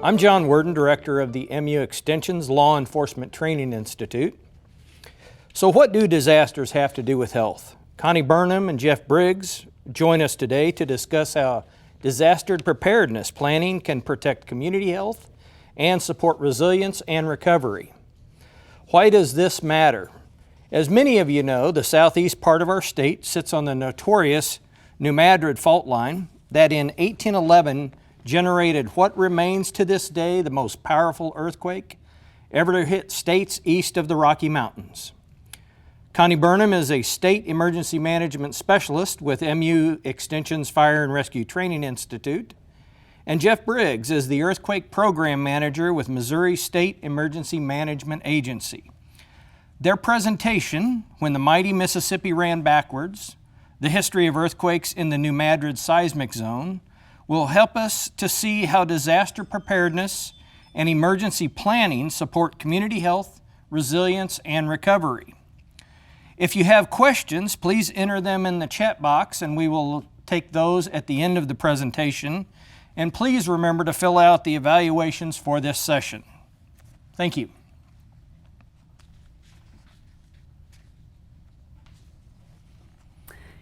I'm John Worden, Director of the MU Extension's Law Enforcement Training Institute. So what do disasters have to do with health? Connie Burnham and Jeff Briggs join us today to discuss how disaster preparedness planning can protect community health and support resilience and recovery. Why does this matter? As many of you know, the southeast part of our state sits on the notorious New Madrid fault line that in 1811 generated what remains to this day the most powerful earthquake ever to hit states east of the Rocky Mountains. Connie Burnham is a state emergency management specialist with MU Extension's Fire and Rescue Training Institute, and Jeff Briggs is the earthquake program manager with Missouri State Emergency Management Agency. Their presentation, When the Mighty Mississippi Ran Backwards, the history of earthquakes in the New Madrid seismic zone, will help us to see how disaster preparedness and emergency planning support community health, resilience, and recovery. If you have questions, please enter them in the chat box and we will take those at the end of the presentation. And please remember to fill out the evaluations for this session. Thank you.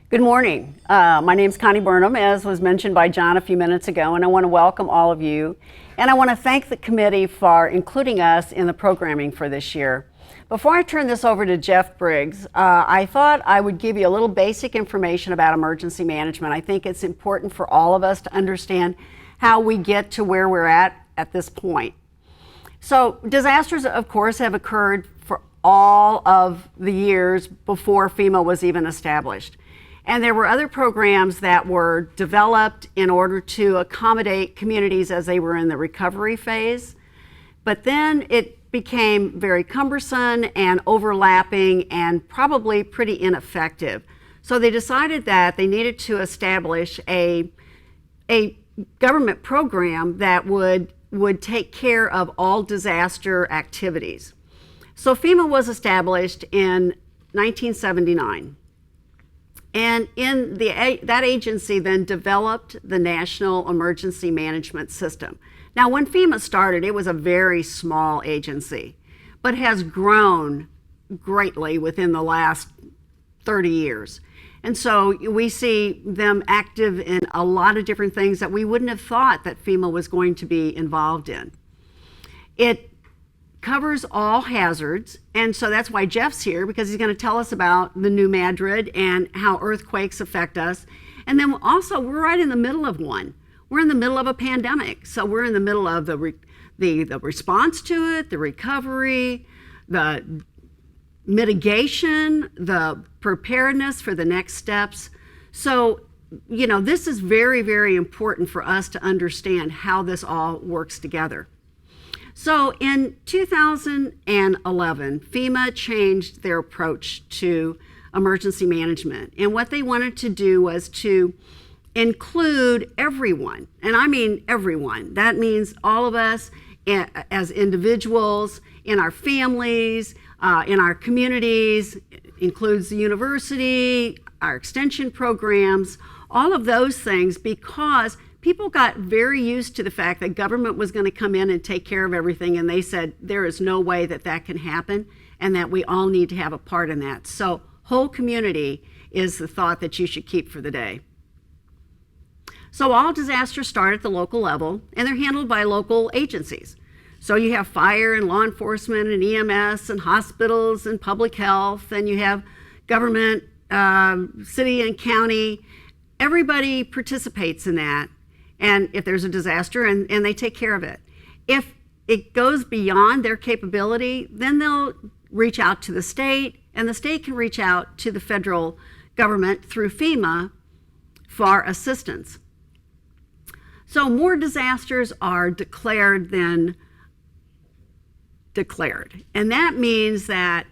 Good morning. My name is Connie Burnham, as was mentioned by John a few minutes ago, and I want to welcome all of you. And I want to thank the committee for including us in the programming for this year. Before I turn this over to Jeff Briggs, I thought I would give you a little basic information about emergency management. I think it's important for all of us to understand how we get to where we're at this point. So disasters, of course, have occurred for all of the years before FEMA was even established. And there were other programs that were developed in order to accommodate communities as they were in the recovery phase. But then it became very cumbersome and overlapping and probably pretty ineffective. So they decided that they needed to establish a government program that would take care of all disaster activities. So FEMA was established in 1979. And that agency then developed the National Emergency Management System. Now, when FEMA started, it was a very small agency, but has grown greatly within the last 30 years. And so we see them active in a lot of different things that we wouldn't have thought that FEMA was going to be involved in. It covers all hazards, and so that's why Jeff's here, because he's going to tell us about the New Madrid and how earthquakes affect us. And then also, we're right in the middle of one. We're in the middle of a pandemic, so we're in the middle of the response to it, the recovery, the mitigation, the preparedness for the next steps. So, you know, this is very, very important for us to understand how this all works together. So in 2011, FEMA changed their approach to emergency management. And what they wanted to do was to include everyone, and I mean everyone. That means all of us as individuals, in our families, in our communities, includes the university, our extension programs, all of those things, because people got very used to the fact that government was going to come in and take care of everything, and they said there is no way that that can happen and that we all need to have a part in that. So whole community is the thought that you should keep for the day. So all disasters start at the local level, and they're handled by local agencies. So you have fire and law enforcement and EMS and hospitals and public health, and you have government, city and county. Everybody participates in that. And if there's a disaster, and they take care of it. If it goes beyond their capability, then they'll reach out to the state, and the state can reach out to the federal government through FEMA for assistance. So more disasters are declared than declared. And that means that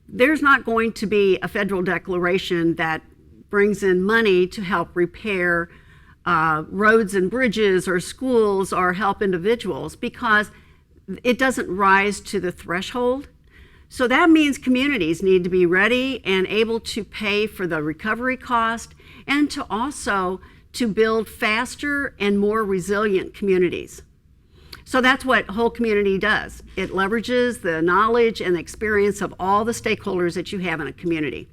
there's not going to be a federal declaration that brings in money to help repair roads and bridges or schools or help individuals, because it doesn't rise to the threshold. So that means communities need to be ready and able to pay for the recovery cost, and to also to build faster and more resilient communities. So that's what whole community does. It leverages the knowledge and the experience of all the stakeholders that you have in a community.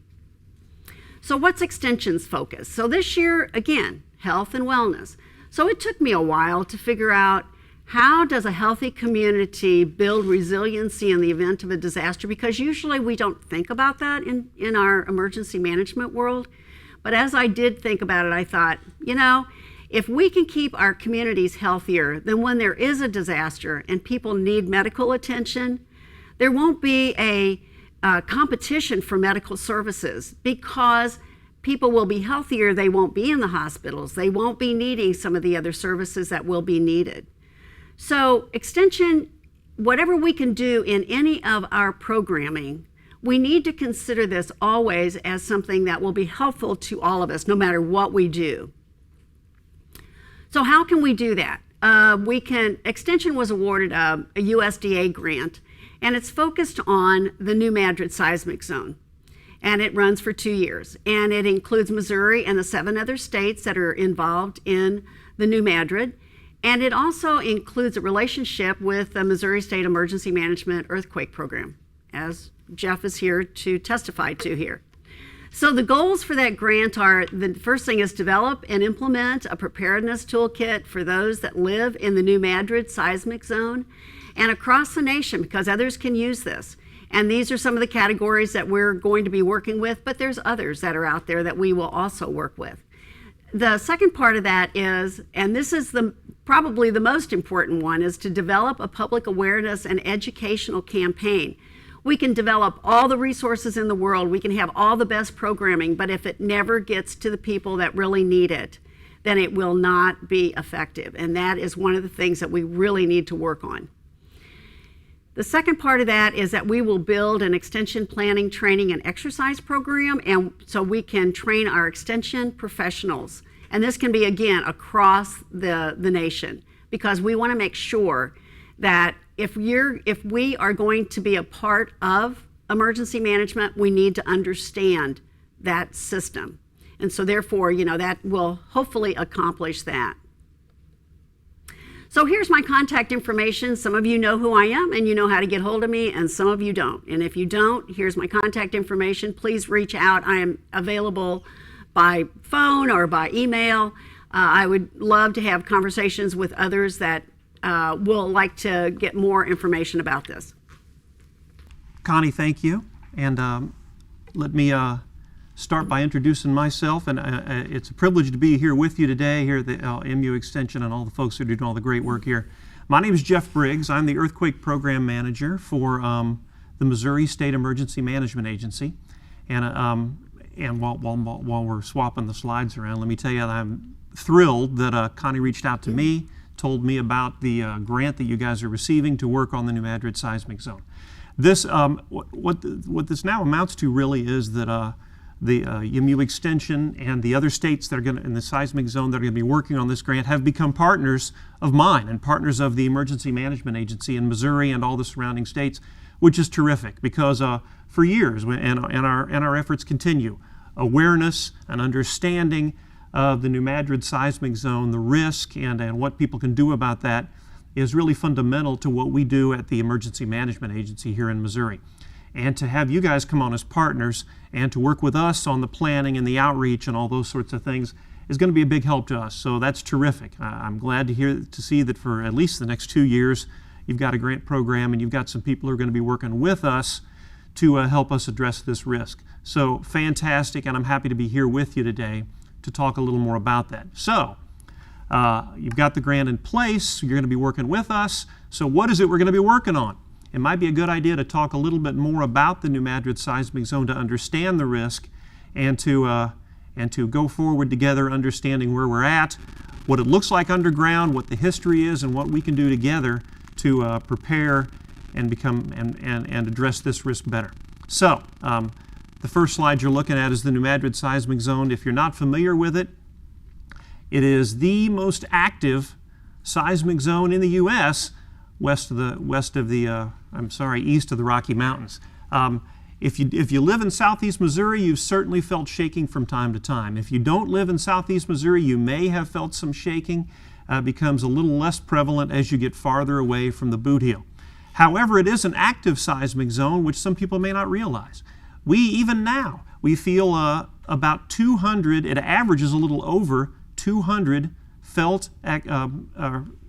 So what's Extension's focus? So this year, again, health and wellness. So it took me a while to figure out, how does a healthy community build resiliency in the event of a disaster? Because usually we don't think about that in our emergency management world. But as I did think about it, I thought, if we can keep our communities healthier, then when there is a disaster and people need medical attention, there won't be a competition for medical services, because people will be healthier. They won't be in the hospitals. They won't be needing some of the other services that will be needed. So Extension, whatever we can do in any of our programming, we need to consider this always as something that will be helpful to all of us, no matter what we do. So how can we do that? Extension was awarded a USDA grant, and it's focused on the New Madrid seismic zone. And it runs for 2 years. And it includes Missouri and the 7 other states that are involved in the New Madrid. And it also includes a relationship with the Missouri State Emergency Management Earthquake Program, as Jeff is here to testify to here. So the goals for that grant are, the first thing is develop and implement a preparedness toolkit for those that live in the New Madrid seismic zone and across the nation, because others can use this. And these are some of the categories that we're going to be working with, but there's others that are out there that we will also work with. The second part of that is, and this is probably the most important one, is to develop a public awareness and educational campaign. We can develop all the resources in the world, we can have all the best programming, but if it never gets to the people that really need it, then it will not be effective. And that is one of the things that we really need to work on. The second part of that is that we will build an extension planning, training, and exercise program, and so we can train our extension professionals. And this can be, again, across the nation, because we want to make sure that if we are going to be a part of emergency management, we need to understand that system. And so therefore, that will hopefully accomplish that. So here's my contact information. Some of you know who I am and you know how to get hold of me, and some of you don't. And if you don't, here's my contact information. Please reach out. I am available by phone or by email. I would love to have conversations with others that will like to get more information about this. Connie, thank you. And let me start by introducing myself. And it's a privilege to be here with you today, here at the MU Extension, and all the folks who are doing all the great work here. My name is Jeff Briggs. I'm the Earthquake Program Manager for the Missouri State Emergency Management Agency. And while we're swapping the slides around, let me tell you that I'm thrilled that Connie reached out to me, told me about the grant that you guys are receiving to work on the New Madrid seismic zone. This, what this now amounts to really is that the MU Extension and the other states that are going to, in the seismic zone, that are going to be working on this grant, have become partners of mine and partners of the Emergency Management Agency in Missouri and all the surrounding states, which is terrific, because for years, and our efforts continue, awareness and understanding of the New Madrid seismic zone, the risk and what people can do about that, is really fundamental to what we do at the Emergency Management Agency here in Missouri. And to have you guys come on as partners and to work with us on the planning and the outreach and all those sorts of things is going to be a big help to us. So that's terrific. I'm glad to see that for at least the next 2 years, you've got a grant program and you've got some people who are going to be working with us to help us address this risk. So fantastic, and I'm happy to be here with you today to talk a little more about that. So you've got the grant in place, you're going to be working with us. So what is it we're going to be working on? It might be a good idea to talk a little bit more about the New Madrid seismic zone to understand the risk and to go forward together understanding where we're at, what it looks like underground, what the history is, and what we can do together to prepare and address this risk better. So the first slide you're looking at is the New Madrid seismic zone. If you're not familiar with it, it is the most active seismic zone in the U.S. east of the Rocky Mountains. If you live in southeast Missouri, you've certainly felt shaking from time to time. If you don't live in southeast Missouri, you may have felt some shaking. Becomes a little less prevalent as you get farther away from the boot heel. However, it is an active seismic zone, which some people may not realize. Even now, we feel about 200, it averages a little over 200 felt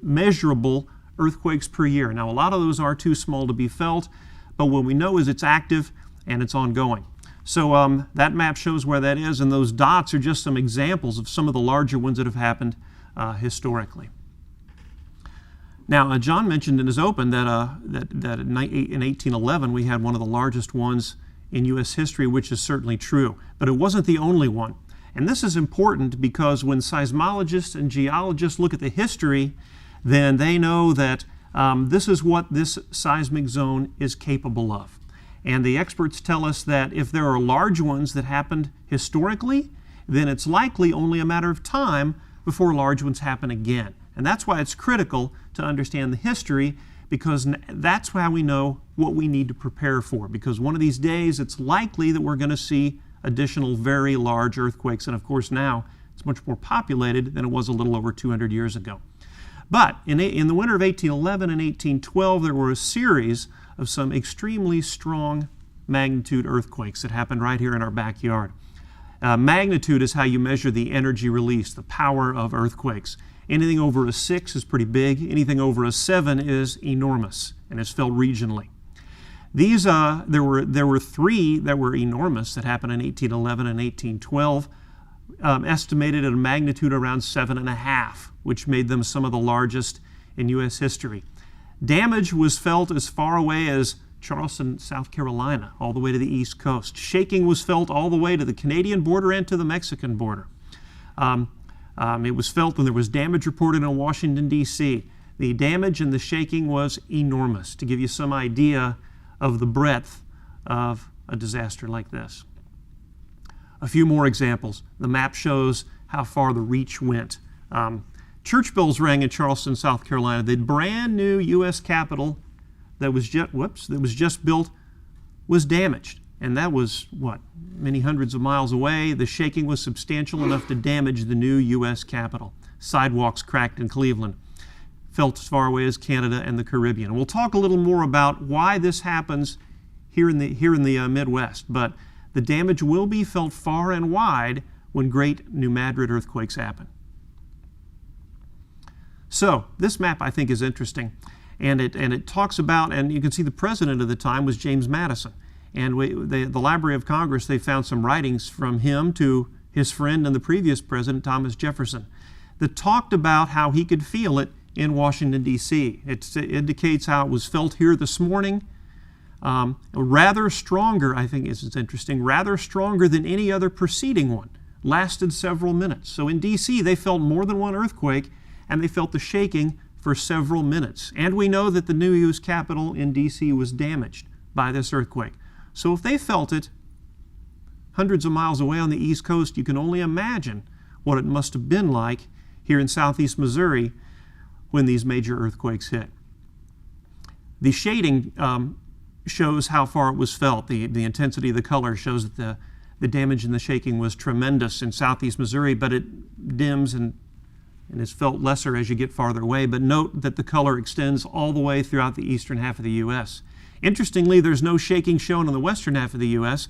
measurable earthquakes per year. Now, a lot of those are too small to be felt, but what we know is it's active and it's ongoing. So that map shows where that is, and those dots are just some examples of some of the larger ones that have happened historically. Now, John mentioned in his open that in 1811 we had one of the largest ones in U.S. history, which is certainly true, but it wasn't the only one. And this is important because when seismologists and geologists look at the history, then they know that this is what this seismic zone is capable of. And the experts tell us that if there are large ones that happened historically, then it's likely only a matter of time before large ones happen again. And that's why it's critical to understand the history, because that's how we know what we need to prepare for. Because one of these days, it's likely that we're going to see additional very large earthquakes. And of course now, it's much more populated than it was a little over 200 years ago. But in the winter of 1811 and 1812, there were a series of some extremely strong magnitude earthquakes that happened right here in our backyard. Magnitude is how you measure the energy release, the power of earthquakes. Anything over a 6 is pretty big. Anything over a 7 is enormous and is felt regionally. These there were 3 that were enormous that happened in 1811 and 1812, estimated at a magnitude around 7.5, which made them some of the largest in U.S. history. Damage was felt as far away as Charleston, South Carolina, all the way to the East Coast. Shaking was felt all the way to the Canadian border and to the Mexican border. It was felt when there was damage reported in Washington, D.C. The damage and the shaking was enormous, to give you some idea of the breadth of a disaster like this. A few more examples. The map shows how far the reach went. Church bells rang in Charleston, South Carolina. The brand new U.S. Capitol that was just built was damaged. And that was, many hundreds of miles away. The shaking was substantial enough to damage the new U.S. Capitol. Sidewalks cracked in Cleveland. Felt as far away as Canada and the Caribbean. And we'll talk a little more about why this happens here in the Midwest. But the damage will be felt far and wide when great New Madrid earthquakes happen. So this map, I think, is interesting. And it talks about, and you can see the president of the time was James Madison. And the Library of Congress, they found some writings from him to his friend and the previous president, Thomas Jefferson, that talked about how he could feel it in Washington, D.C. It indicates how it was felt here this morning. Rather stronger, I think it's interesting, rather stronger than any other preceding one. Lasted several minutes. So in D.C., they felt more than one earthquake, and they felt the shaking for several minutes. And we know that the new U.S. Capitol in D.C. was damaged by this earthquake. So if they felt it hundreds of miles away on the East Coast, you can only imagine what it must have been like here in southeast Missouri when these major earthquakes hit. The shading shows how far it was felt. The intensity of the color shows that the damage and the shaking was tremendous in southeast Missouri, but it dims and is felt lesser as you get farther away. But note that the color extends all the way throughout the eastern half of the U.S. Interestingly, there's no shaking shown on the western half of the U.S.,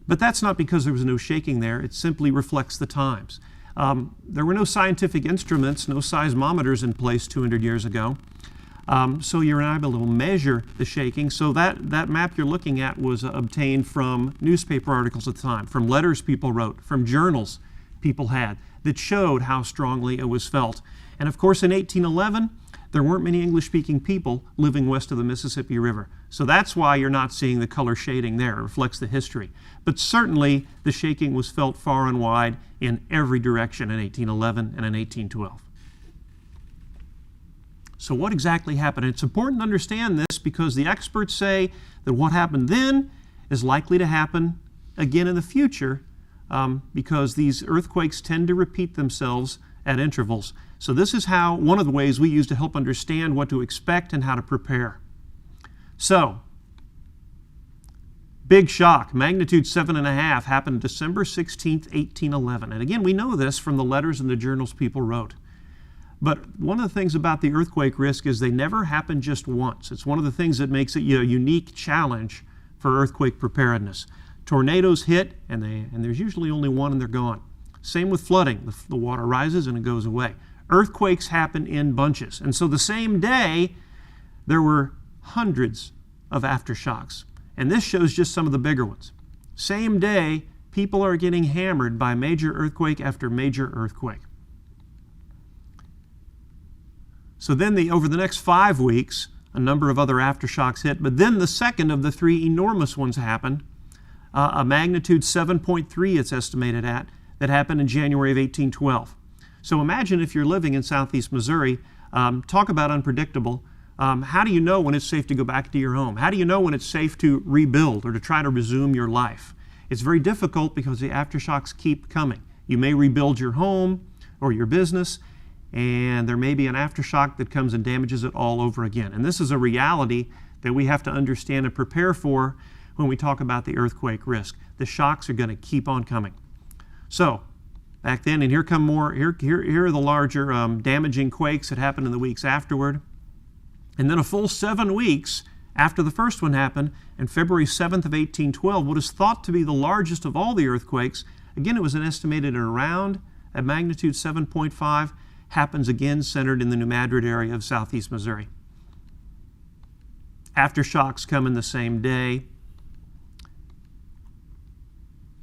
but that's not because there was no shaking there. It simply reflects the times. There were no scientific instruments, no seismometers in place 200 years ago, so you're not able to measure the shaking. So that map you're looking at was obtained from newspaper articles at the time, from letters people wrote, from journals people had that showed how strongly it was felt. And of course, in 1811, there weren't many English-speaking people living west of the Mississippi River. So that's why you're not seeing the color shading there. It reflects the history. But certainly, the shaking was felt far and wide in every direction in 1811 and in 1812. So what exactly happened? It's important to understand this because the experts say that what happened then is likely to happen again in the future because these earthquakes tend to repeat themselves at intervals. So this is one of the ways we use to help understand what to expect and how to prepare. So, Big shock, magnitude 7.5, happened December 16th, 1811. And again, we know this from the letters and the journals people wrote. But one of the things about the earthquake risk is they never happen just once. It's one of the things that makes it a unique challenge for earthquake preparedness. Tornadoes hit, and there's usually only one and they're gone. Same with flooding. The water rises and it goes away. Earthquakes happen in bunches. And so the same day, there were hundreds of aftershocks. And this shows just some of the bigger ones. Same day, people are getting hammered by major earthquake after major earthquake. So then over the next 5 weeks, a number of other aftershocks hit, but then the second of the 3 enormous ones happened, a magnitude 7.3 it's estimated at, that happened in January of 1812. So imagine if you're living in southeast Missouri, talk about unpredictable. How do you know when it's safe to go back to your home? How do you know when it's safe to rebuild or to try to resume your life? It's very difficult because the aftershocks keep coming. You may rebuild your home or your business, and there may be an aftershock that comes and damages it all over again. And this is a reality that we have to understand and prepare for when we talk about the earthquake risk. The shocks are going to keep on coming. So, back then, and here come more, here are the larger damaging quakes that happened in the weeks afterward. And then a full 7 weeks after the first one happened, and February 7th of 1812, what is thought to be the largest of all the earthquakes, again, it was an estimated around at magnitude 7.5, happens again centered in the New Madrid area of southeast Missouri. Aftershocks come in the same day,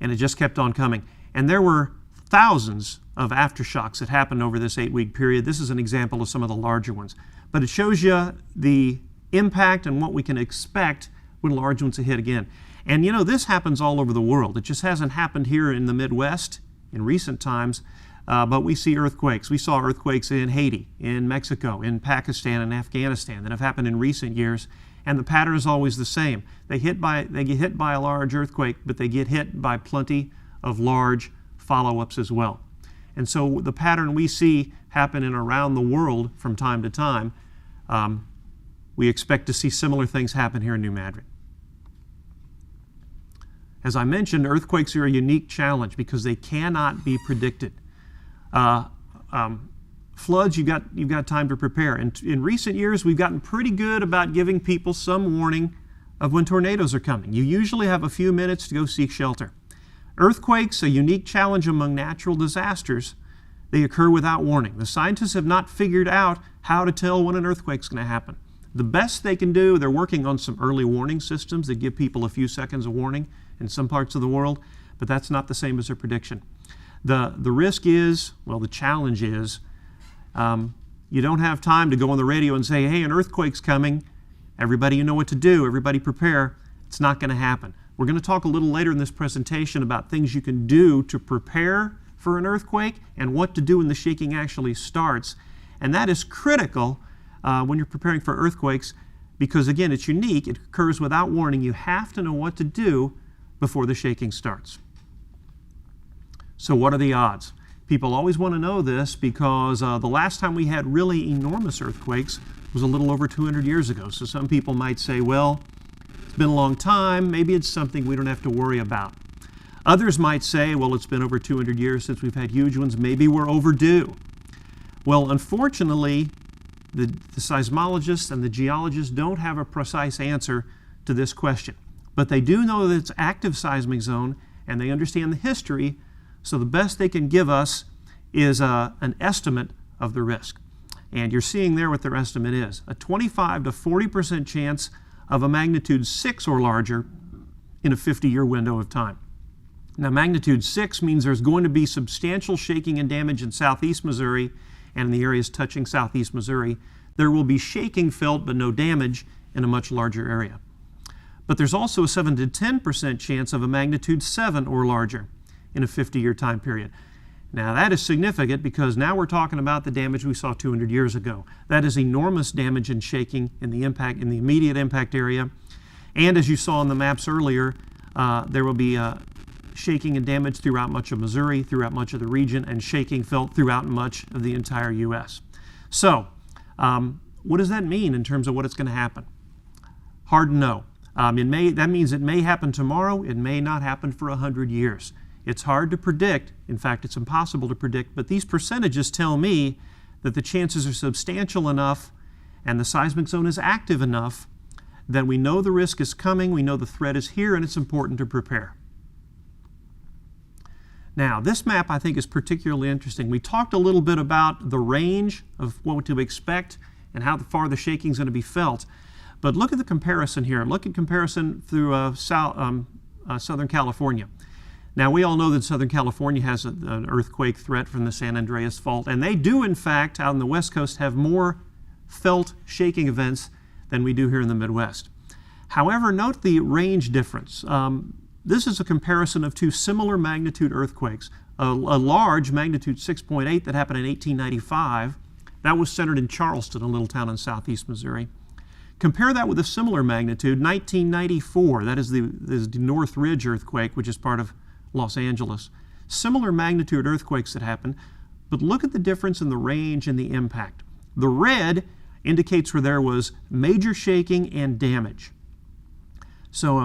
and it just kept on coming. And there were thousands of aftershocks that happened over this 8-week period. This is an example of some of the larger ones. But it shows you the impact and what we can expect when large ones hit again. And this happens all over the world. It just hasn't happened here in the Midwest in recent times. But we see earthquakes. We saw earthquakes in Haiti, in Mexico, in Pakistan, and Afghanistan that have happened in recent years, and the pattern is always the same. They get hit by a large earthquake, but they get hit by plenty of large follow-ups as well. And so the pattern we see happen in around the world from time to time, we expect to see similar things happen here in New Madrid. As I mentioned, earthquakes are a unique challenge because they cannot be predicted. Floods, you've got time to prepare. And in recent years, we've gotten pretty good about giving people some warning of when tornadoes are coming. You usually have a few minutes to go seek shelter. Earthquakes, a unique challenge among natural disasters, they occur without warning. The scientists have not figured out how to tell when an earthquake's going to happen. The best they can do, they're working on some early warning systems that give people a few seconds of warning in some parts of the world, but that's not the same as a prediction. The risk is, the challenge is, you don't have time to go on the radio and say, hey, an earthquake's coming. Everybody, you know what to do. Everybody prepare. It's not going to happen. We're going to talk a little later in this presentation about things you can do to prepare for an earthquake and what to do when the shaking actually starts. And that is critical when you're preparing for earthquakes because, again, it's unique. It occurs without warning. You have to know what to do before the shaking starts. So what are the odds? People always want to know this because the last time we had really enormous earthquakes was a little over 200 years ago. So some people might say, well, it's been a long time. Maybe it's something we don't have to worry about. Others might say, well, it's been over 200 years since we've had huge ones. Maybe we're overdue. Well, unfortunately, the seismologists and the geologists don't have a precise answer to this question. But they do know that it's active seismic zone, and they understand the history. So the best they can give us is an estimate of the risk. And you're seeing there what their estimate is. A 25 to 40% chance of a magnitude 6 or larger in a 50-year window of time. Now, magnitude 6 means there's going to be substantial shaking and damage in southeast Missouri and in the areas touching southeast Missouri. There will be shaking felt but no damage in a much larger area. But there's also a 7 to 10% chance of a magnitude 7 or larger in a 50-year time period. Now that is significant because now we're talking about the damage we saw 200 years ago. That is enormous damage and shaking in the immediate impact area. And as you saw on the maps earlier, there will be shaking and damage throughout much of Missouri, throughout much of the region, and shaking felt throughout much of the entire U.S. So, what does that mean in terms of what is going to happen? Hard to know. That means it may happen tomorrow, it may not happen for 100 years. It's hard to predict, in fact it's impossible to predict, but these percentages tell me that the chances are substantial enough and the seismic zone is active enough that we know the risk is coming, we know the threat is here, and it's important to prepare. Now, this map I think is particularly interesting. We talked a little bit about the range of what to expect and how far the shaking is going to be felt. But look at the comparison here. Look at comparison through Southern California. Now, we all know that Southern California has an earthquake threat from the San Andreas Fault, and they do, in fact, out on the West Coast, have more felt shaking events than we do here in the Midwest. However, note the range difference. This is a comparison of two similar magnitude earthquakes. A large magnitude 6.8 that happened in 1895, that was centered in Charleston, a little town in southeast Missouri. Compare that with a similar magnitude, 1994, that is the North Ridge earthquake, which is part of Los Angeles. Similar magnitude earthquakes that happened, but look at the difference in the range and the impact. The red indicates where there was major shaking and damage. So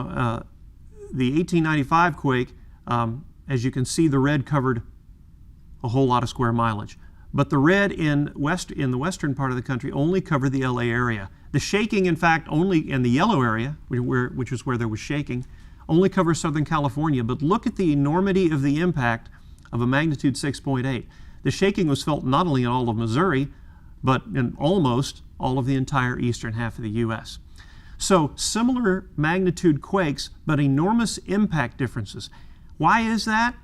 the 1895 quake, as you can see, the red covered a whole lot of square mileage. But the red in the western part of the country only covered the LA area. The shaking, in fact, only in the yellow area, which was where there was shaking, only covers Southern California. But look at the enormity of the impact of a magnitude 6.8. The shaking was felt not only in all of Missouri, but in almost all of the entire eastern half of the U.S. So similar magnitude quakes, but enormous impact differences. Why is that?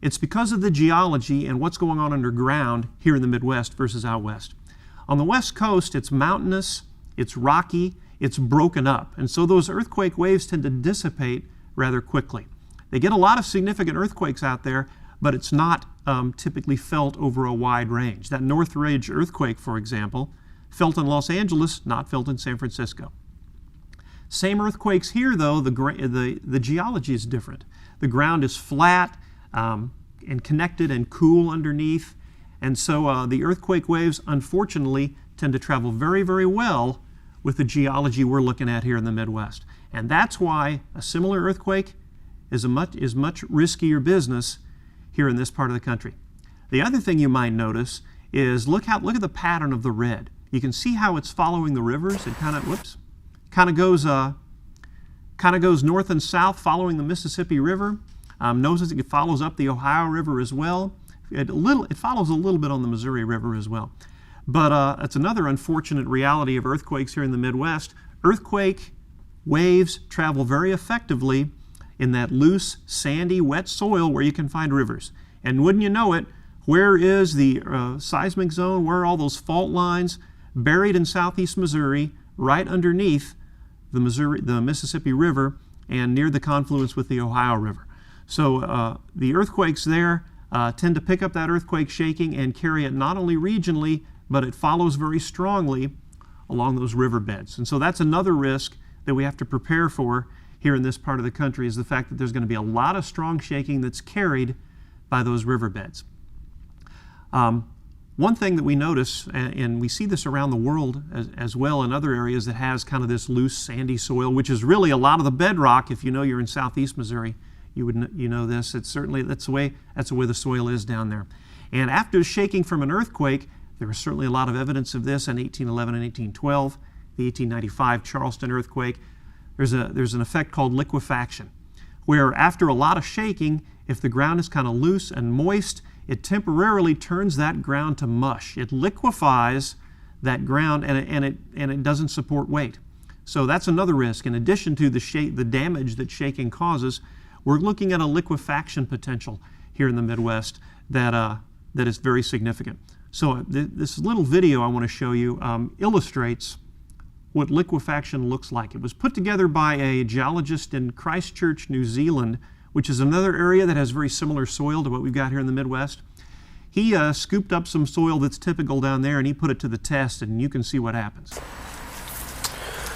It's because of the geology and what's going on underground here in the Midwest versus out west. On the West Coast, it's mountainous, it's rocky, it's broken up, and so those earthquake waves tend to dissipate rather quickly. They get a lot of significant earthquakes out there, but it's not typically felt over a wide range. That North Ridge earthquake, for example, felt in Los Angeles, not felt in San Francisco. Same earthquakes here, though, the geology is different. The ground is flat and connected and cool underneath, and so the earthquake waves, unfortunately, tend to travel very, very well with the geology we're looking at here in the Midwest. And that's why a similar earthquake is much riskier business here in this part of the country. The other thing you might notice is look at the pattern of the red. You can see how it's following the rivers. It kind of goes north and south following the Mississippi River. Notice it follows up the Ohio River as well. It follows a little bit on the Missouri River as well. But it's another unfortunate reality of earthquakes here in the Midwest. Earthquake waves travel very effectively in that loose, sandy, wet soil where you can find rivers. And wouldn't you know it, where is the seismic zone? Where are all those fault lines? Buried in southeast Missouri, right underneath the Mississippi River and near the confluence with the Ohio River. So the earthquakes there tend to pick up that earthquake shaking and carry it not only regionally, but it follows very strongly along those riverbeds. And so that's another risk that we have to prepare for here in this part of the country, is the fact that there's going to be a lot of strong shaking that's carried by those riverbeds. One thing that we notice, and we see this around the world as well in other areas that has kind of this loose sandy soil, which is really a lot of the bedrock. If you know you're in southeast Missouri, you know this. It's certainly that's the way the soil is down there. And after shaking from an earthquake, there was certainly a lot of evidence of this in 1811 and 1812, the 1895 Charleston earthquake. There's an effect called liquefaction, where after a lot of shaking, if the ground is kind of loose and moist, it temporarily turns that ground to mush. It liquefies that ground, and it doesn't support weight. So that's another risk. In addition to the damage that shaking causes, we're looking at a liquefaction potential here in the Midwest that is very significant. So this little video I want to show you illustrates what liquefaction looks like. It was put together by a geologist in Christchurch, New Zealand, which is another area that has very similar soil to what we've got here in the Midwest. He scooped up some soil that's typical down there and he put it to the test, and you can see what happens.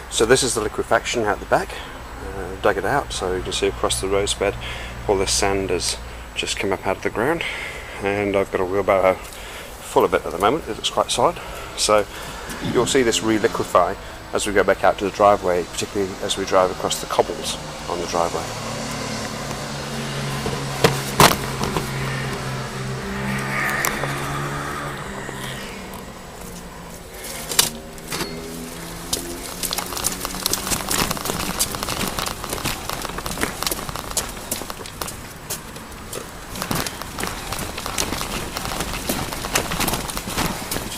So this is the liquefaction out the back. Dug it out, so you can see across the rose bed all the sand has just come up out of the ground, and I've got a wheelbarrow full of it at the moment. It looks quite solid. So you'll see this re-liquefy as we go back out to the driveway, particularly as we drive across the cobbles on the driveway.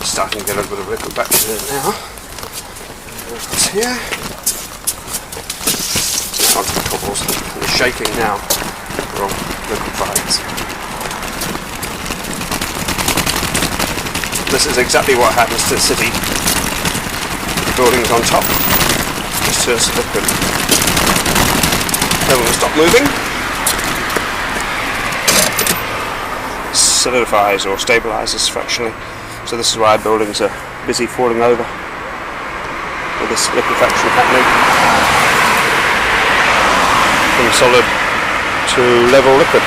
Starting to get a little bit of liquid back to it now. That's here. Now onto the cobbles. And the shaking now from liquefies. This is exactly what happens to the city. The buildings on top just turns to liquid. Then we'll stop moving. Solidifies or stabilizes fractionally. So this is why buildings are busy falling over with this liquefaction happening from solid to level liquid.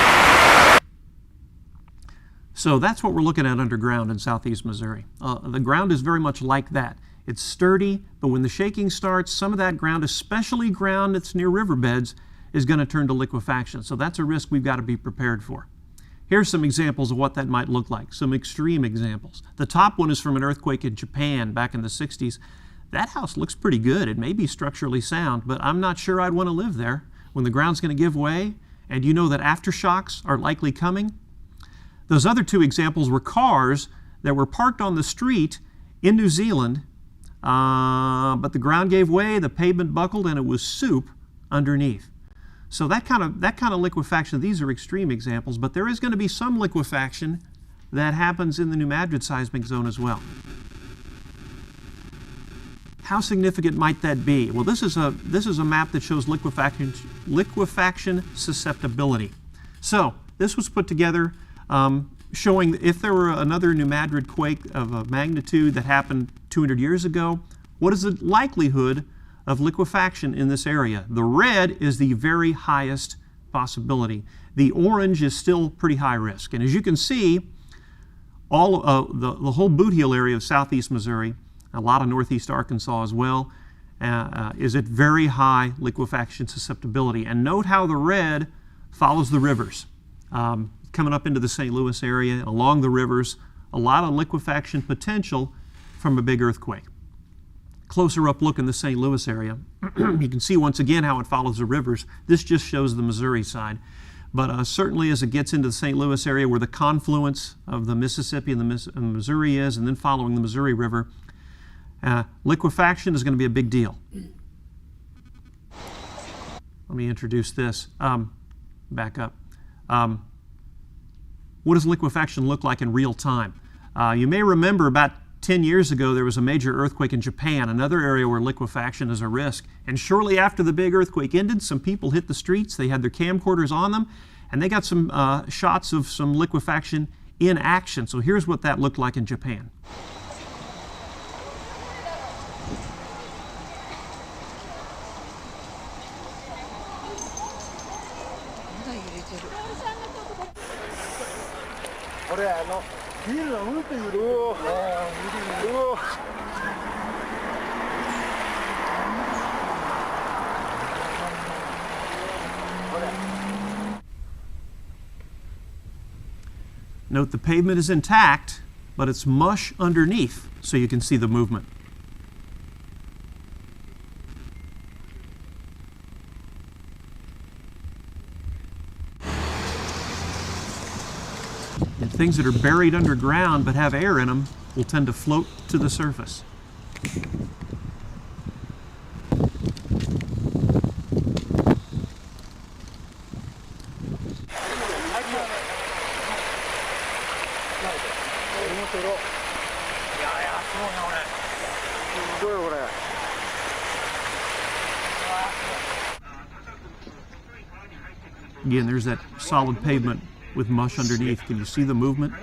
So that's what we're looking at underground in southeast Missouri. The ground is very much like that. It's sturdy, but when the shaking starts, some of that ground, especially ground that's near riverbeds, is going to turn to liquefaction. So that's a risk we've got to be prepared for. Here's some examples of what that might look like, some extreme examples. The top one is from an earthquake in Japan back in the 60s. That house looks pretty good. It may be structurally sound, but I'm not sure I'd want to live there when the ground's going to give way, and you know that aftershocks are likely coming. Those other two examples were cars that were parked on the street in New Zealand, but the ground gave way, the pavement buckled, and it was soup underneath. So that kind of liquefaction, these are extreme examples, but there is going to be some liquefaction that happens in the New Madrid seismic zone as well. How significant might that be? Well, this is a map that shows liquefaction susceptibility. So this was put together showing if there were another New Madrid quake of a magnitude that happened 200 years ago, what is the likelihood of liquefaction in this area? The red is the very highest possibility. The orange is still pretty high risk. And as you can see, all the whole Boot Heel area of southeast Missouri, a lot of northeast Arkansas as well, is at very high liquefaction susceptibility. And note how the red follows the rivers. Coming up into the St. Louis area, along the rivers, a lot of liquefaction potential from a big earthquake. Closer up look in the St. Louis area, you can see once again how it follows the rivers. This just shows the Missouri side. But certainly as it gets into the St. Louis area where the confluence of the Mississippi and the Missouri is, and then following the Missouri River, liquefaction is going to be a big deal. Let me introduce this. Back up. What does liquefaction look like in real time? You may remember about 10 years ago, there was a major earthquake in Japan, another area where liquefaction is a risk. And shortly after the big earthquake ended, some people hit the streets. They had their camcorders on them, and they got some shots of some liquefaction in action. So here's what that looked like in Japan. Note the pavement is intact, but it's mush underneath, so you can see the movement. And things that are buried underground but have air in them will tend to float to the surface. Again, there's that solid pavement with mush underneath. Can you see the movement?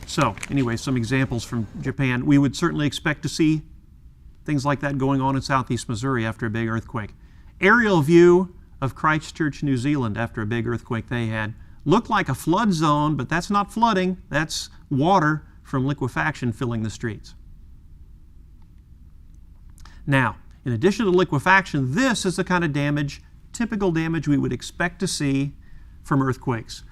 So, anyway, some examples from Japan. We would certainly expect to see things like that going on in southeast Missouri after a big earthquake. Aerial view of Christchurch, New Zealand, after a big earthquake they had. Looked like a flood zone, but that's not flooding. That's water from liquefaction filling the streets. Now, in addition to liquefaction, this is the kind of damage, typical damage we would expect to see from earthquakes.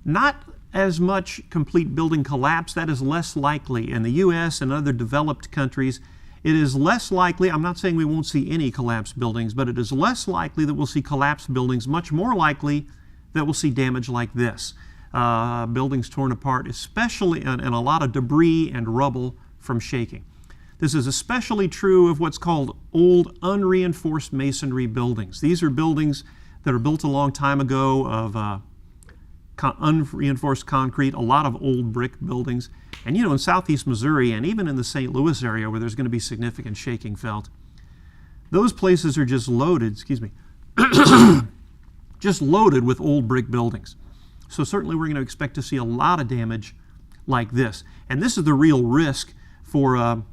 Not as much complete building collapse. That is less likely. In the U.S. and other developed countries, it is less likely, I'm not saying we won't see any collapsed buildings, but it is less likely that we'll see collapsed buildings, much more likely that we'll see damage like this. Buildings torn apart, especially, and a lot of debris and rubble from shaking. This is especially true of what's called old unreinforced masonry buildings. These are buildings that are built a long time ago of unreinforced concrete, a lot of old brick buildings. And in southeast Missouri and even in the St. Louis area where there's going to be significant shaking felt, those places are just loaded, just loaded with old brick buildings. So certainly we're going to expect to see a lot of damage like this. And this is the real risk for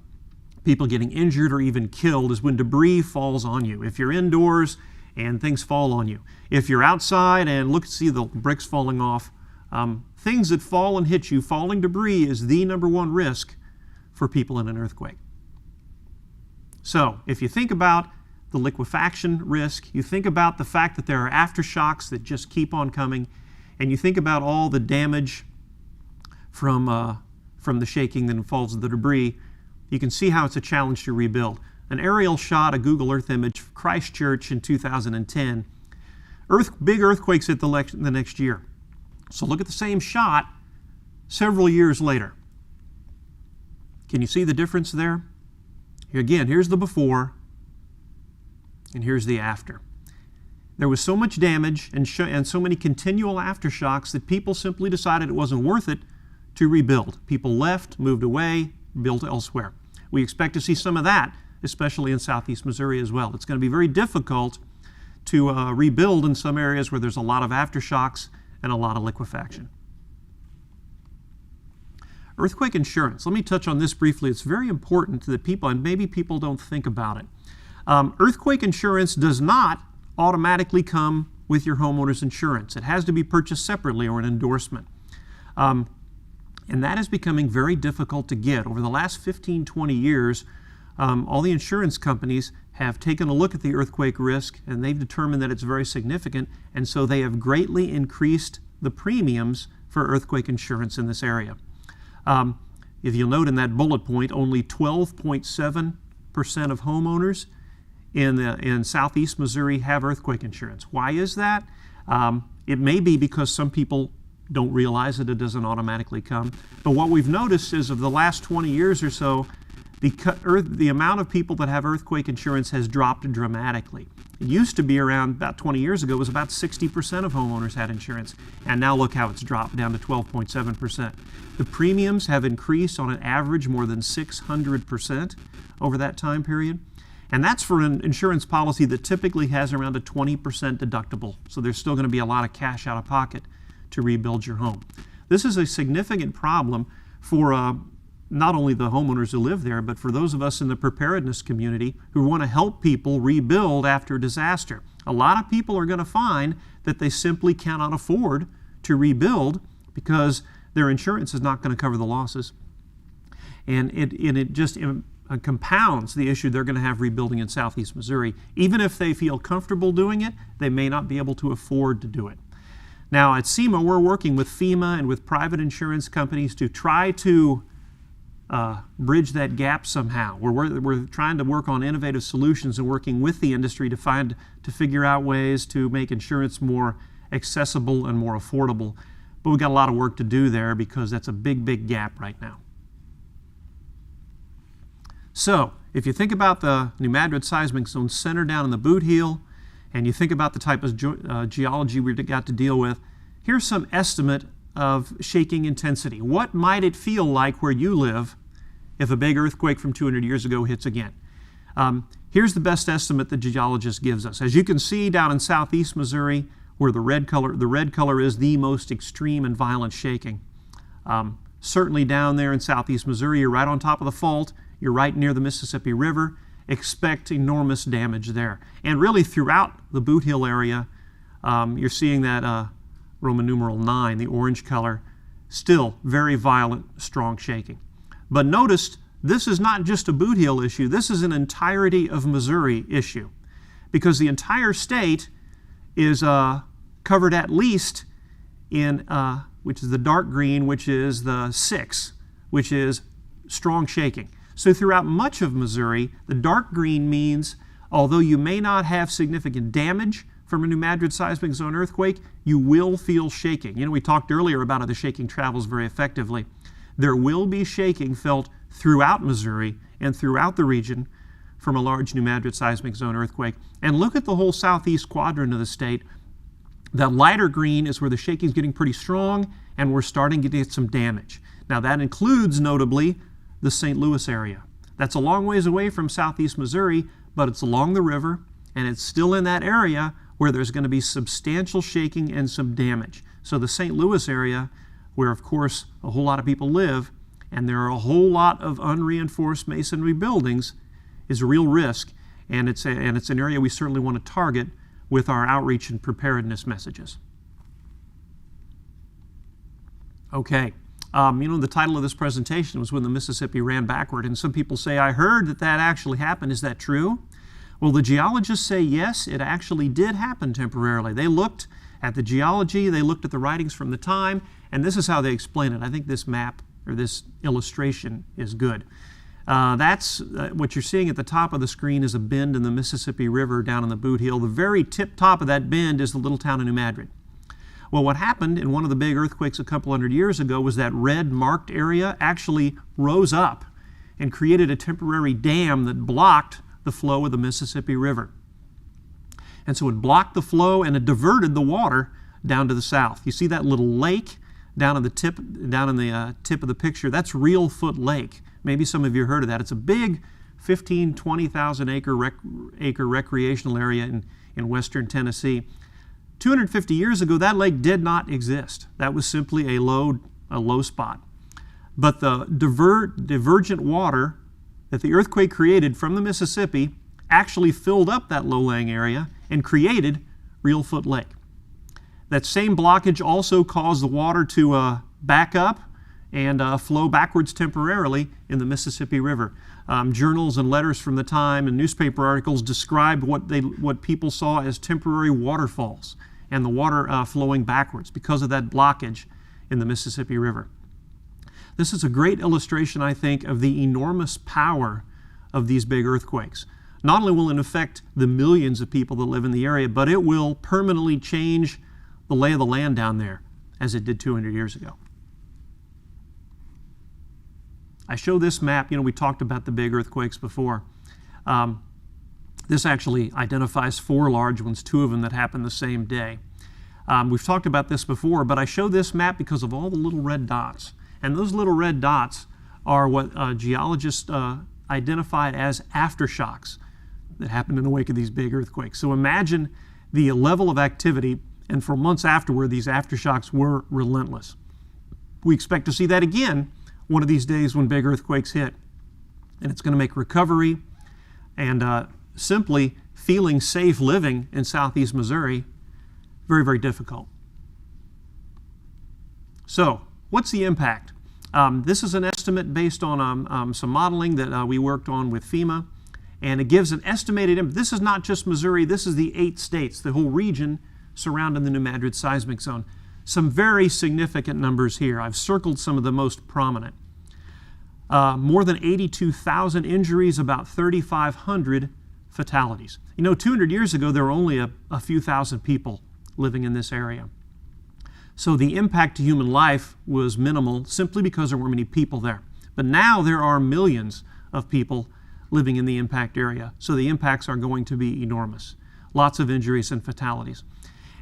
people getting injured or even killed, is when debris falls on you. If you're indoors and things fall on you. If you're outside and see the bricks falling off, things that fall and hit you, falling debris is the #1 risk for people in an earthquake. So if you think about the liquefaction risk, you think about the fact that there are aftershocks that just keep on coming, and you think about all the damage from the shaking that falls of the debris, you can see how it's a challenge to rebuild. An aerial shot, a Google Earth image of Christchurch in 2010. Big earthquakes hit the next year. So look at the same shot several years later. Can you see the difference there? Here again, here's the before, and here's the after. There was so much damage and so many continual aftershocks that people simply decided it wasn't worth it to rebuild. People left, moved away, built elsewhere. We expect to see some of that, especially in southeast Missouri as well. It's going to be very difficult to rebuild in some areas where there's a lot of aftershocks and a lot of liquefaction. Earthquake insurance. Let me touch on this briefly. It's very important to the people, and maybe people don't think about it. Earthquake insurance does not automatically come with your homeowner's insurance. It has to be purchased separately or an endorsement. And that is becoming very difficult to get. Over the last 15, 20 years, all the insurance companies have taken a look at the earthquake risk, and they've determined that it's very significant, and so they have greatly increased the premiums for earthquake insurance in this area. If you'll note in that bullet point, only 12.7% of homeowners in southeast Missouri have earthquake insurance. Why is that? It may be because some people don't realize that it doesn't automatically come. But what we've noticed is of the last 20 years or so, the amount of people that have earthquake insurance has dropped dramatically. It used to be around, about 20 years ago, it was about 60% of homeowners had insurance. And now look how it's dropped down to 12.7%. The premiums have increased on an average more than 600% over that time period. And that's for an insurance policy that typically has around a 20% deductible. So there's still going to be a lot of cash out of pocket to rebuild your home. This is a significant problem for not only the homeowners who live there, but for those of us in the preparedness community who want to help people rebuild after a disaster. A lot of people are going to find that they simply cannot afford to rebuild because their insurance is not going to cover the losses. And it just compounds the issue they're going to have rebuilding in southeast Missouri. Even if they feel comfortable doing it, they may not be able to afford to do it. Now at SEMA, we're working with FEMA and with private insurance companies to try to bridge that gap somehow. We're trying to work on innovative solutions and working with the industry to figure out ways to make insurance more accessible and more affordable. But we've got a lot of work to do there because that's a big, big gap right now. So if you think about the New Madrid Seismic Zone Center down in the Boot Heel, and you think about the type of geology we've got to deal with, here's some estimate of shaking intensity. What might it feel like where you live if a big earthquake from 200 years ago hits again? Here's the best estimate the geologist gives us. As you can see down in southeast Missouri, where the red color is the most extreme and violent shaking. Certainly down there in southeast Missouri, you're right on top of the fault, you're right near the Mississippi River. Expect enormous damage there. And really throughout the Boot Heel area, You're seeing that Roman numeral 9, the orange color, still very violent, strong shaking. But notice, this is not just a Boot Heel issue, this is an entirety of Missouri issue, because the entire state is covered at least in, which is the dark green, which is the 6, which is strong shaking. So throughout much of Missouri, the dark green means, although you may not have significant damage from a New Madrid seismic zone earthquake, you will feel shaking. You know, we talked earlier about how the shaking travels very effectively. There will be shaking felt throughout Missouri and throughout the region from a large New Madrid seismic zone earthquake. And look at the whole southeast quadrant of the state. That lighter green is where the shaking is getting pretty strong and we're starting to get some damage. Now that includes, notably, the St. Louis area. That's a long ways away from southeast Missouri, but it's along the river and it's still in that area where there's going to be substantial shaking and some damage. So the St. Louis area, where of course a whole lot of people live, and there are a whole lot of unreinforced masonry buildings, is a real risk, and it's an area we certainly want to target with our outreach and preparedness messages. Okay, you know, the title of this presentation was When the Mississippi Ran Backward, and some people say, I heard that that actually happened. Is that true? Well, the geologists say yes, it actually did happen temporarily. They looked at the geology, they looked at the writings from the time, and this is how they explain it. I think this map or this illustration is good. That's what you're seeing at the top of the screen is a bend in the Mississippi River down in the Boot Heel. The very tip top of that bend is the little town of New Madrid. Well, what happened in one of the big earthquakes a couple hundred years ago was that red marked area actually rose up and created a temporary dam that blocked the flow of the Mississippi River. And so it blocked the flow and it diverted the water down to the south. You see that little lake down in the tip of the picture? That's Real Foot Lake. Maybe some of you heard of that. It's a big 15,000, 20,000 acre recreational area in western Tennessee. 250 years ago, that lake did not exist. That was simply a low spot. But the divergent water that the earthquake created from the Mississippi actually filled up that low-lying area and created Real Foot Lake. That same blockage also caused the water to back up and flow backwards temporarily in the Mississippi River. Journals and letters from the time and newspaper articles described what people saw as temporary waterfalls and the water flowing backwards because of that blockage in the Mississippi River. This is a great illustration, I think, of the enormous power of these big earthquakes. Not only will it affect the millions of people that live in the area, but it will permanently change the lay of the land down there as it did 200 years ago. I show this map. You know, we talked about the big earthquakes before. This actually identifies 4 large ones, 2 of them that happened the same day. We've talked about this before, but I show this map because of all the little red dots. And those little red dots are what geologists identified as aftershocks that happened in the wake of these big earthquakes. So imagine the level of activity, and for months afterward, these aftershocks were relentless. We expect to see that again one of these days when big earthquakes hit. And it's going to make recovery and simply feeling safe living in southeast Missouri very, very difficult. So, what's the impact? This is an estimate based on some modeling that we worked on with FEMA, and it gives an estimated impact. This is not just Missouri, this is the 8 states, the whole region surrounding the New Madrid seismic zone. Some very significant numbers here. I've circled some of the most prominent. More than 82,000 injuries, about 3,500 fatalities. You know, 200 years ago, there were only a few thousand people living in this area. So the impact to human life was minimal simply because there weren't many people there. But now there are millions of people living in the impact area, so the impacts are going to be enormous. Lots of injuries and fatalities.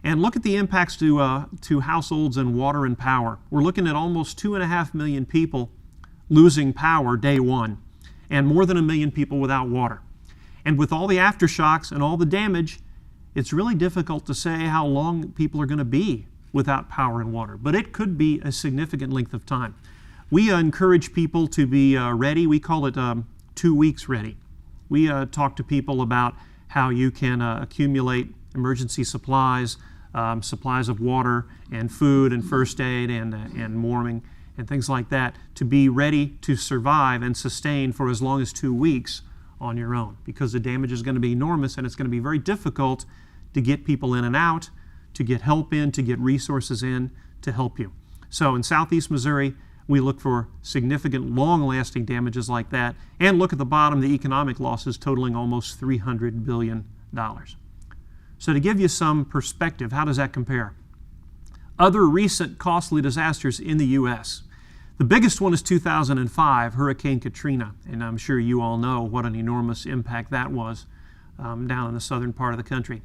And look at the impacts to households and water and power. We're looking at almost 2.5 million people losing power day one, and more than 1 million people without water. And with all the aftershocks and all the damage, it's really difficult to say how long people are going to be without power and water, but it could be a significant length of time. We encourage people to be ready. We call it 2 weeks ready. We talk to people about how you can accumulate emergency supplies, supplies of water and food and first aid and warming and things like that, to be ready to survive and sustain for as long as 2 weeks on your own, because the damage is going to be enormous and it's going to be very difficult to get people in and out, to get help in, to get resources in to help you. So in southeast Missouri, we look for significant long-lasting damages like that, and look at the bottom, the economic losses totaling almost $300 billion. So to give you some perspective, how does that compare? Other recent costly disasters in the U.S. The biggest one is 2005, Hurricane Katrina, and I'm sure you all know what an enormous impact that was down in the southern part of the country.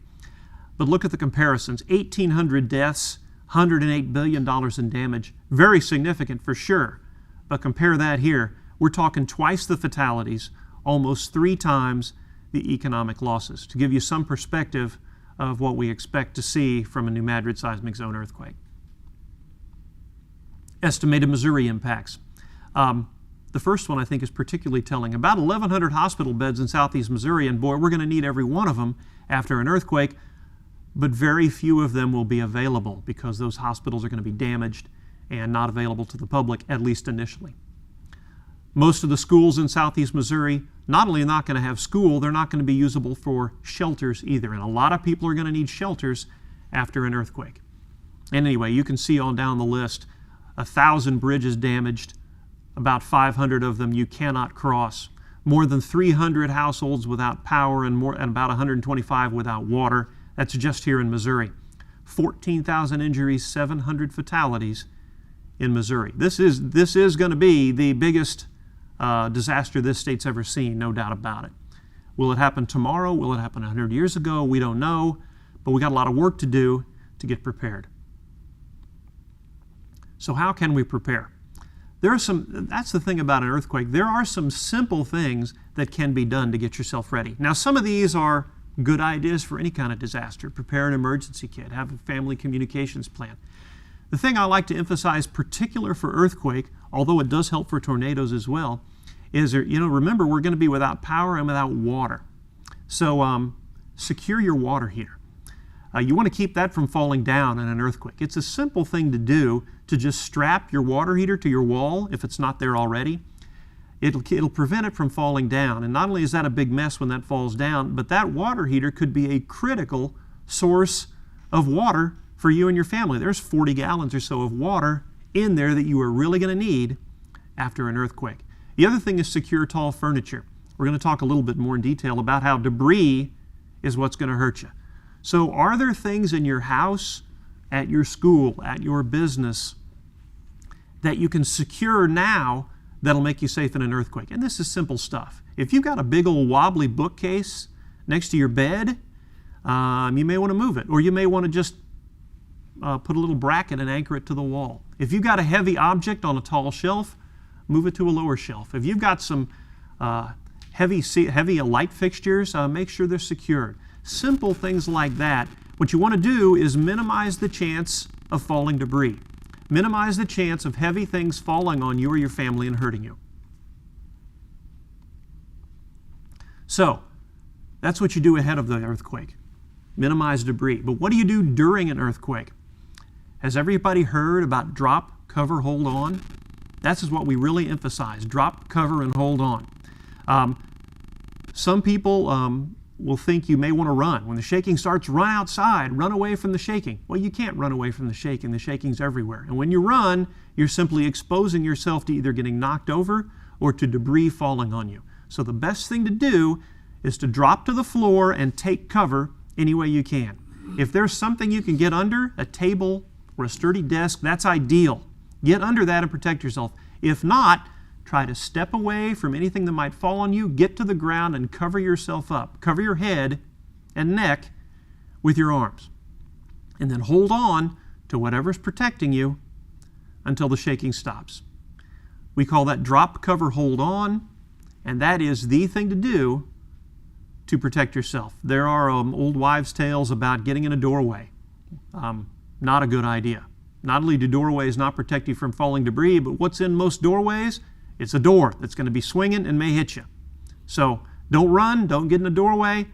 But look at the comparisons. 1,800 deaths, $108 billion in damage. Very significant for sure. But compare that here. We're talking twice the fatalities, almost 3 times the economic losses, to give you some perspective of what we expect to see from a New Madrid seismic zone earthquake. Estimated Missouri impacts. The first one I think is particularly telling. About 1,100 hospital beds in southeast Missouri, and boy, we're going to need every one of them after an earthquake, but very few of them will be available because those hospitals are going to be damaged and not available to the public, at least initially. Most of the schools in southeast Missouri not only not going to have school, they're not going to be usable for shelters either, and a lot of people are going to need shelters after an earthquake. And anyway, you can see on down the list, 1,000 bridges damaged, about 500 of them you cannot cross, more than 300 households without power, and about 125 without water. That's just here in Missouri. 14,000 injuries, 700 fatalities in Missouri. This is going to be the biggest disaster this state's ever seen, no doubt about it. Will it happen tomorrow? Will it happen 100 years ago? We don't know, but we got a lot of work to do to get prepared. So how can we prepare? That's the thing about an earthquake. There are some simple things that can be done to get yourself ready. Now, some of these are good ideas for any kind of disaster. Prepare an emergency kit, have a family communications plan. The thing I like to emphasize, particular for earthquake, although it does help for tornadoes as well, is, remember, we're going to be without power and without water. So secure your water heater. You want to keep that from falling down in an earthquake. It's a simple thing to do, to just strap your water heater to your wall if it's not there already. It'll prevent it from falling down. And not only is that a big mess when that falls down, but that water heater could be a critical source of water for you and your family. There's 40 gallons or so of water in there that you are really going to need after an earthquake. The other thing is secure tall furniture. We're going to talk a little bit more in detail about how debris is what's going to hurt you. So are there things in your house, at your school, at your business, that you can secure now that'll make you safe in an earthquake? And this is simple stuff. If you've got a big old wobbly bookcase next to your bed, you may want to move it, or you may want to just put a little bracket and anchor it to the wall. If you've got a heavy object on a tall shelf, move it to a lower shelf. If you've got some heavy light fixtures, make sure they're secured. Simple things like that. What you want to do is minimize the chance of falling debris. Minimize the chance of heavy things falling on you or your family and hurting you. So, that's what you do ahead of the earthquake. Minimize debris. But what do you do during an earthquake? Has everybody heard about drop, cover, hold on? This is what we really emphasize. Drop, cover, and hold on. Some people will think you may want to run. When the shaking starts, run outside, run away from the shaking. Well, you can't run away from the shaking. The shaking's everywhere. And when you run, you're simply exposing yourself to either getting knocked over or to debris falling on you. So the best thing to do is to drop to the floor and take cover any way you can. If there's something you can get under, a table or a sturdy desk, that's ideal. Get under that and protect yourself. If not, try to step away from anything that might fall on you, get to the ground and cover yourself up. Cover your head and neck with your arms. And then hold on to whatever's protecting you until the shaking stops. We call that drop, cover, hold on, and that is the thing to do to protect yourself. There are old wives' tales about getting in a doorway. Not a good idea. Not only do doorways not protect you from falling debris, but what's in most doorways? It's a door that's going to be swinging and may hit you. So don't run, don't get in a doorway,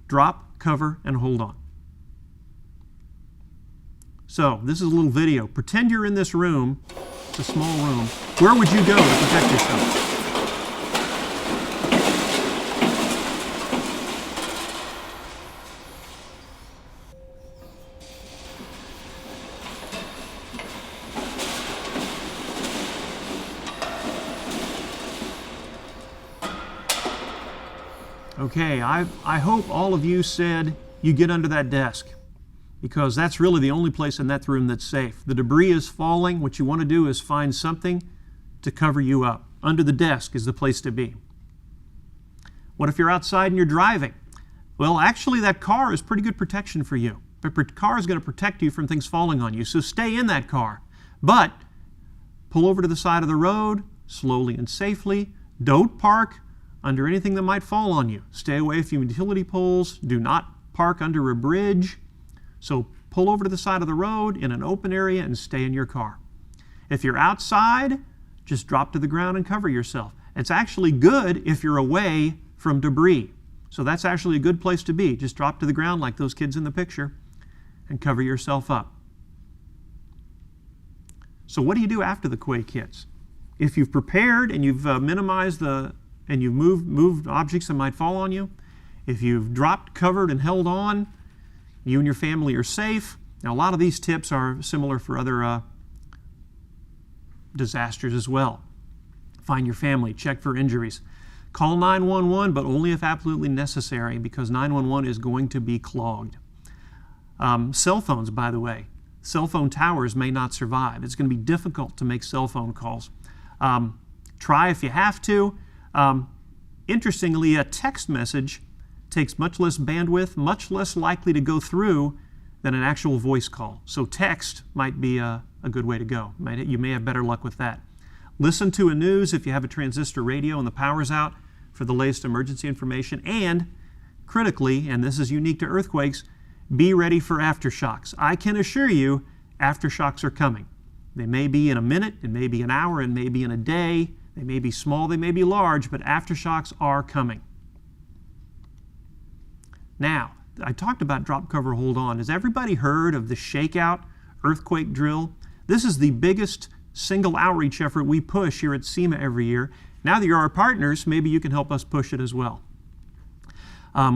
drop, cover, and hold on. So this is a little video. Pretend you're in this room. It's a small room. Where would you go to protect yourself? Okay, I hope all of you said you get under that desk, because that's really the only place in that room that's safe. The debris is falling. What you want to do is find something to cover you up. Under the desk is the place to be. What if you're outside and you're driving? Well, actually that car is pretty good protection for you. The car is going to protect you from things falling on you, so stay in that car. But pull over to the side of the road, slowly and safely. Don't park under anything that might fall on you. Stay away from utility poles. Do not park under a bridge. So pull over to the side of the road in an open area and stay in your car. If you're outside, just drop to the ground and cover yourself. It's actually good if you're away from debris. So that's actually a good place to be. Just drop to the ground like those kids in the picture and cover yourself up. So what do you do after the quake hits? If you've prepared and you've minimized and you've moved objects that might fall on you, if you've dropped, covered, and held on, you and your family are safe. Now, a lot of these tips are similar for other disasters as well. Find your family, check for injuries. Call 911, but only if absolutely necessary, because 911 is going to be clogged. Cell phones, by the way, cell phone towers may not survive. It's going to be difficult to make cell phone calls. Try if you have to. Interestingly, a text message takes much less bandwidth, much less likely to go through than an actual voice call. So text might be a good way to go. You may have better luck with that. Listen to a news if you have a transistor radio and the power's out for the latest emergency information. And critically, and this is unique to earthquakes, be ready for aftershocks. I can assure you aftershocks are coming. They may be in a minute, it may be an hour, it may be in a day. They may be small, they may be large, but aftershocks are coming. Now, I talked about drop, cover, hold on. Has everybody heard of the shakeout earthquake drill? This is the biggest single outreach effort we push here at SEMA every year. Now that you're our partners, maybe you can help us push it as well.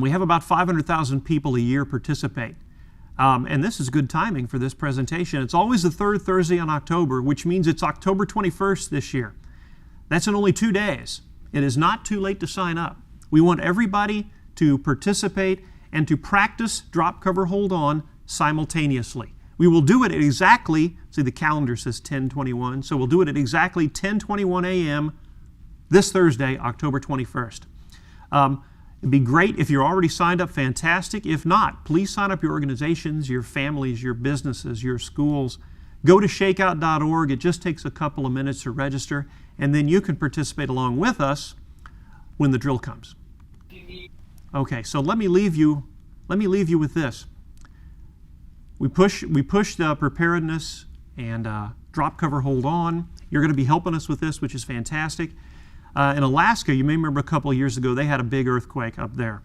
We have about 500,000 people a year participate. And this is good timing for this presentation. It's always the third Thursday in October, which means it's October 21st this year. That's in only 2 days. It is not too late to sign up. We want everybody to participate and to practice drop, cover, hold on simultaneously. We will do it at exactly, see the calendar says 10:21, so we'll do it at exactly 10:21 a.m. this Thursday, October 21st. It'd be great if you're already signed up, fantastic. If not, please sign up your organizations, your families, your businesses, your schools. Go to shakeout.org. It just takes a couple of minutes to register, and then you can participate along with us when the drill comes. Okay, so let me leave you with this. We push preparedness and drop, cover, hold on. You're going to be helping us with this, which is fantastic. In Alaska, you may remember a couple of years ago, they had a big earthquake up there.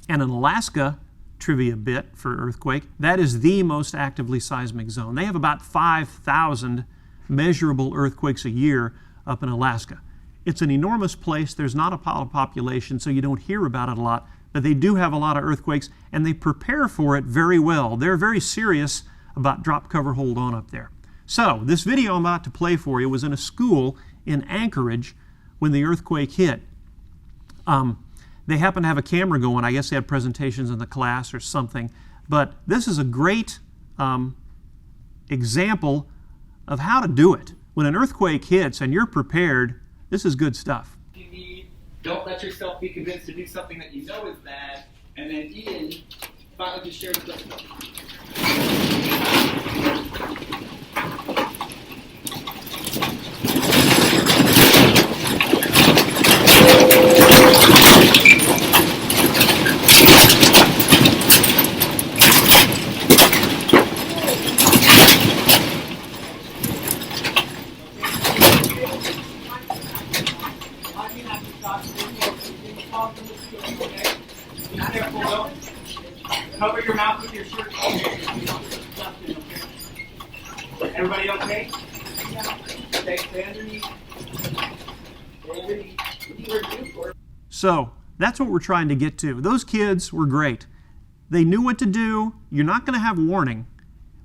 And in Alaska, trivia bit for earthquake, that is the most actively seismic zone. They have about 5,000 measurable earthquakes a year up in Alaska. It's an enormous place. There's not a population, so you don't hear about it a lot, but they do have a lot of earthquakes, and they prepare for it very well. They're very serious about drop, cover, hold on up there. So this video I'm about to play for you was in a school in Anchorage when the earthquake hit. They happen to have a camera going. I guess they had presentations in the class or something. But this is a great example of how to do it. When an earthquake hits and you're prepared, this is good stuff. Don't let yourself be convinced to do something that you know is bad. And then Ian finally just shared with us. Cover your mouth with your shirt. Everybody okay? Yeah. Okay, stay underneath. Stay underneath. So that's what we're trying to get to. Those kids were great. They knew what to do. You're not going to have warning.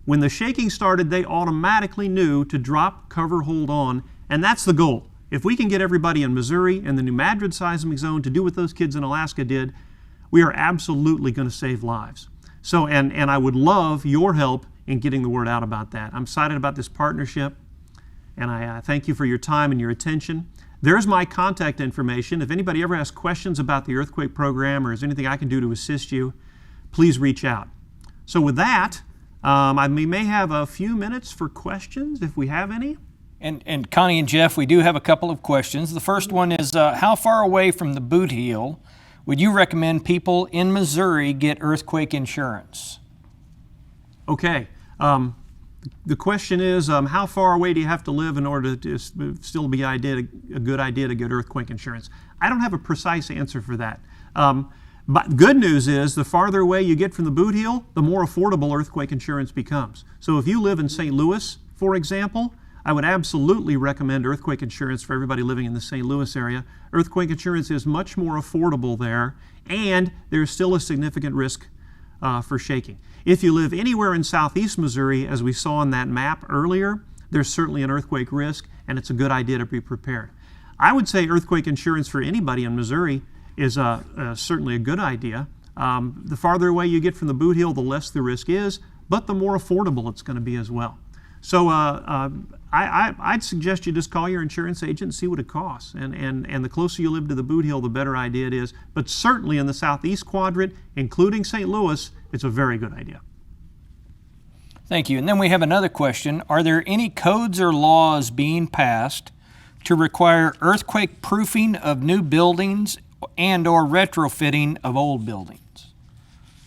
When the shaking started, they automatically knew to drop, cover, hold on, and that's the goal. If we can get everybody in Missouri and the new Madrid seismic zone to do what those kids in Alaska did, we are absolutely going to save lives. So, and I would love your help in getting the word out about that. I'm excited about this partnership, and I thank you for your time and your attention. There's my contact information. If anybody ever has questions about the earthquake program or is anything I can do to assist you, please reach out. So with that, we may have a few minutes for questions if we have any. And Connie and Jeff, we do have a couple of questions. The first one is, how far away from the boot heel would you recommend people in Missouri get earthquake insurance? Okay. The question is, how far away do you have to live in order to still be a good idea to get earthquake insurance? I don't have a precise answer for that. But good news is, the farther away you get from the boot heel, the more affordable earthquake insurance becomes. So if you live in St. Louis, for example, I would absolutely recommend earthquake insurance for everybody living in the St. Louis area. Earthquake insurance is much more affordable there, and there's still a significant risk for shaking. If you live anywhere in southeast Missouri, as we saw on that map earlier, there's certainly an earthquake risk, and it's a good idea to be prepared. I would say earthquake insurance for anybody in Missouri is certainly a good idea. The farther away you get from the boot heel, the less the risk is, but the more affordable it's going to be as well. So I'd suggest you just call your insurance agent and see what it costs. And the closer you live to the boot heel, the better idea it is. But certainly in the southeast quadrant, including St. Louis, it's a very good idea. Thank you. And then we have another question. Are there any codes or laws being passed to require earthquake proofing of new buildings and or retrofitting of old buildings?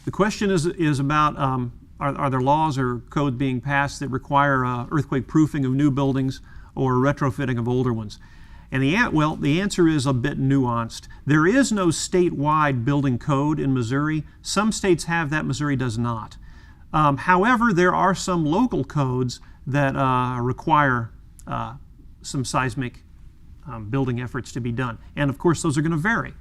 The question is about are there laws or codes being passed that require earthquake proofing of new buildings or retrofitting of older ones? And the answer is a bit nuanced. There is no statewide building code in Missouri. Some states have that, Missouri does not. However, there are some local codes that require some seismic building efforts to be done. And of course, those are going to vary.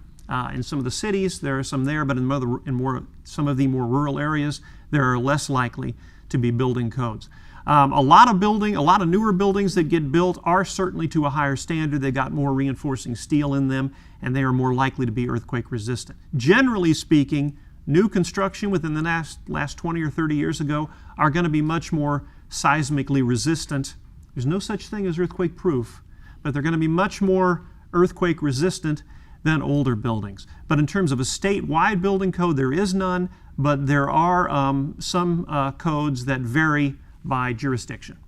In some of the cities, there are some there, but in some of the more rural areas, there are less likely to be building codes. A lot of newer buildings that get built are certainly to a higher standard. They got more reinforcing steel in them, and they are more likely to be earthquake resistant. Generally speaking, new construction within the last 20 or 30 years ago are going to be much more seismically resistant. There's no such thing as earthquake proof, but they're going to be much more earthquake resistant than older buildings. But in terms of a statewide building code, there is none, but there are some codes that vary by jurisdiction.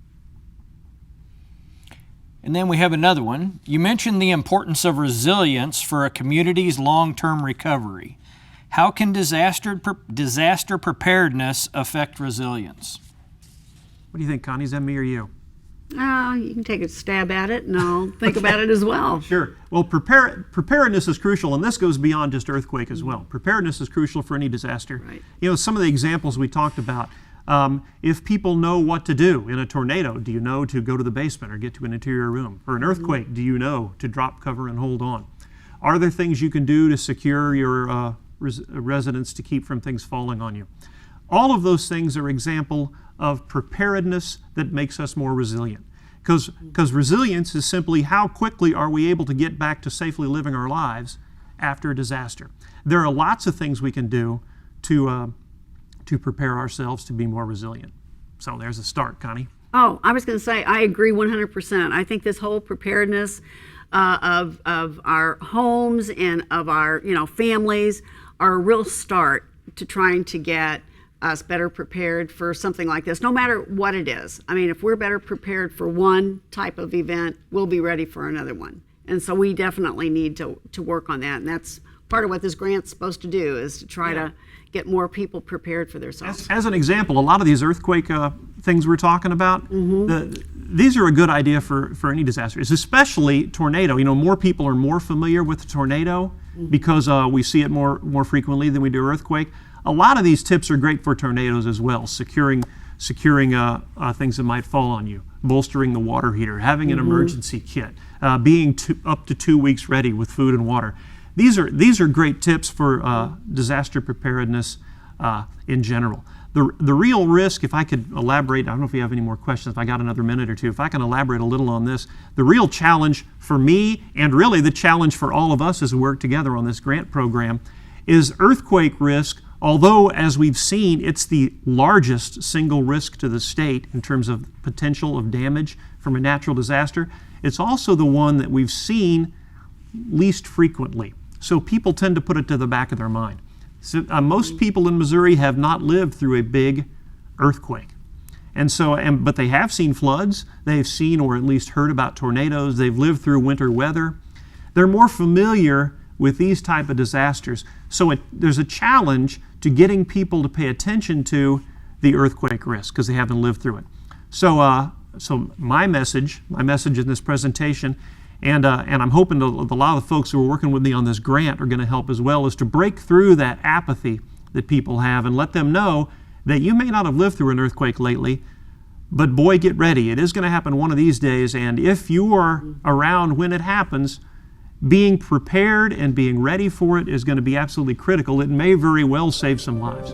And then we have another one. You mentioned the importance of resilience for a community's long-term recovery. How can disaster preparedness affect resilience? What do you think, Connie? Is that me or you? You can take a stab at it, and I'll think about it as well. Sure. Well, preparedness is crucial, and this goes beyond just earthquake as well. Preparedness is crucial for any disaster. Right. You know, some of the examples we talked about, if people know what to do in a tornado, do you know to go to the basement or get to an interior room? For an earthquake, do you know to drop, cover, and hold on? Are there things you can do to secure your residence to keep from things falling on you? All of those things are example of preparedness that makes us more resilient. Because resilience is simply how quickly are we able to get back to safely living our lives after a disaster. There are lots of things we can do to prepare ourselves to be more resilient. So there's a start, Connie. Oh, I was going to say, I agree 100%. I think this whole preparedness of our homes and of our families are a real start to trying to get us better prepared for something like this, no matter what it is. I mean, if we're better prepared for one type of event, we'll be ready for another one. And so we definitely need to work on that. And that's part of what this grant's supposed to do, is to try to get more people prepared for themselves. As an example, a lot of these earthquake things we're talking about, these are a good idea for any disaster, especially tornado. You know, more people are more familiar with the tornado because we see it more frequently than we do earthquake. A lot of these tips are great for tornadoes as well, securing securing things that might fall on you, bolstering the water heater, having an emergency kit, being up to 2 weeks ready with food and water. These are great tips for disaster preparedness in general. The real risk, if I could elaborate, I don't know if you have any more questions, if I got another minute or two, if I can elaborate a little on this, the real challenge for me, and really the challenge for all of us as we work together on this grant program, is earthquake risk. Although, as we've seen, it's the largest single risk to the state in terms of potential of damage from a natural disaster, it's also the one that we've seen least frequently. So people tend to put it to the back of their mind. So, most people in Missouri have not lived through a big earthquake. And so, but they have seen floods, they've seen or at least heard about tornadoes, they've lived through winter weather. They're more familiar with these type of disasters. So there's a challenge to getting people to pay attention to the earthquake risk because they haven't lived through it. So, my message in this presentation, and I'm hoping a lot of the folks who are working with me on this grant are going to help as well, is to break through that apathy that people have and let them know that you may not have lived through an earthquake lately, but boy, get ready. It is going to happen one of these days, and if you are around when it happens, being prepared and being ready for it is going to be absolutely critical. It may very well save some lives.